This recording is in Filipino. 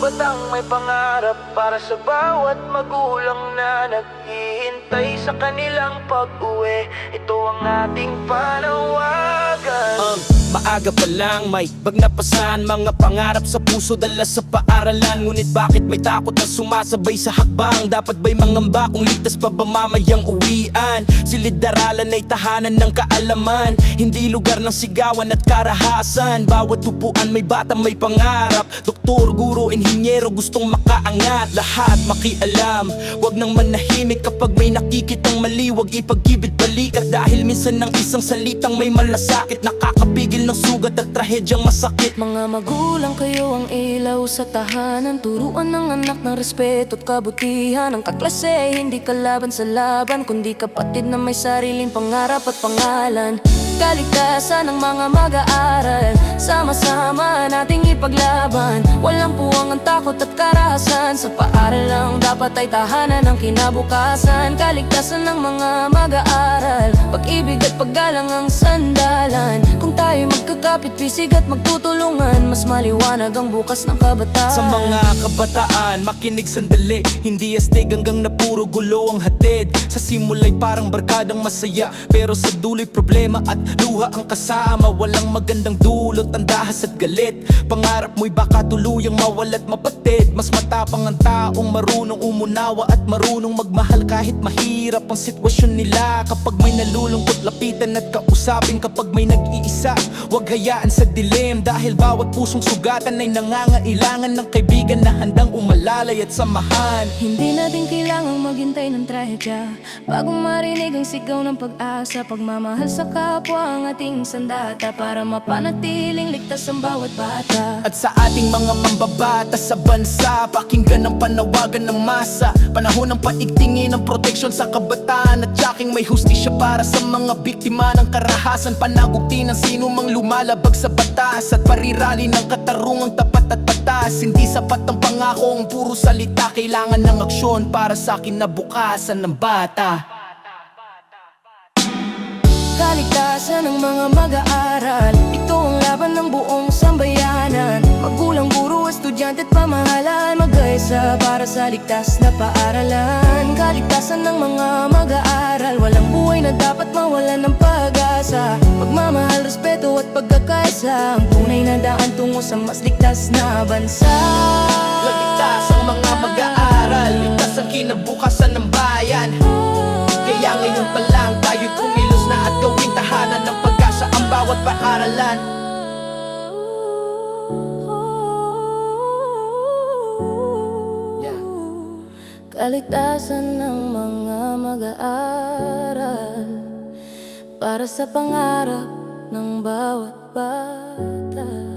batang may pangarap para sa bawat magulang na naghihintay sa kanilang pag-uwi. Ito ang ating panawagan. Maaga pa lang may bagnapasan, mga pangarap sa puso dala sa paaralan. Ngunit bakit may takot na sumasabay sa hakbang? Dapat ba'y mangamba kung ligtas pa ba mamayang uwian? Silid-aralan ay tahanan ng kaalaman, hindi lugar ng sigawan at karahasan. Bawat upuan may batang may pangarap, doktor, guro, inhinyero, gustong makaangat. Lahat makialam, wag nang manahimik kapag may nakikitang mali. Wag ipag-ibig balikat dahil minsan ng isang salitang may malasakit, nakakapigil ng sugat at trahedyang masakit. Mga magulang, kayo ang ilaw sa tahanan. Turuan ng anak ng respeto at kabutihan. Ang kaklase, hindi kalaban sa laban, kundi kapatid na may sariling pangarap at pangalan. Kaligtasan ng mga mag-aaral, sama-sama nating ipaglaban. Walang puwang ang takot at karahasan, sa paaral lang dapat ay tahanan ng kinabukasan. Kaligtasan ng mga mag-aaral, pag-ibig at paggalang ang sandalan. Kung tayo magkakapit-pisig at magtutulungan, mas maliwanag ang bukas ng kabataan. Sa mga kabataan, makinig sandali, hindi astig hanggang na puro gulo ang hatid. Sa simula'y parang barkadang masaya, pero sa dulo'y problema at luha ang kasama. Walang magandang dulot, ang dahas at galit. Pangarap mo'y baka tuluyang mawala't mapatid. Mas matapang ang taong marunong umunawa at marunong magmahal kahit mahirap ang sitwasyon nila. Kapag may nalulungkot, lapitan at kausapin. Kapag may nag-iisa, huwag hayaan sa dilim, dahil bawat pusong sugatan ay nangangailangan ng kaibigan na handang umalalay at samahan. Hindi natin kailangang maghintay ng trahedya bago marinig ang sigaw ng pag-asa. Pagmamahal sa kapwa ang ating sandata, para mapanatiling ligtas ang bawat bata. At sa ating mga mambabatas sa bansa, pakinggan ang panawagan ng masa. Panahon ng paigtingin ng proteksyon sa kabataan, at tiyaking may hustisya para sa mga biktima ng karahasan. Panagukti ng sino mang lumalabag sa batas, at parirali ng katarungang tapat at patas. Hindi sapat ang pangako, ang puro salita, kailangan ng aksyon para sa kinabukasan ng bata. Kaligtasan ng mga mag-aaral, ito ang laban ng buong sambayanan. Magulang, guro, estudyante at pamahalaan, mag-aisa para sa ligtas na paaralan. Kaligtasan ng mga mag-aaral, walang buhay na dapat mawalan ng pag-asa. Pagmamahal, respeto at pagkakaisa, ang tunay na daan tungo sa mas ligtas na bansa. Ligtas ang mga mag-aaral, ligtas ang kinabukasan ng bayan. Kaya ngayon pa lang tayo'y kumilos na at gawing tahanan ng pag-asa ang bawat paaralan. Kaligtasan ng mga mag-aaral, para sa pangarap ng bawat bata.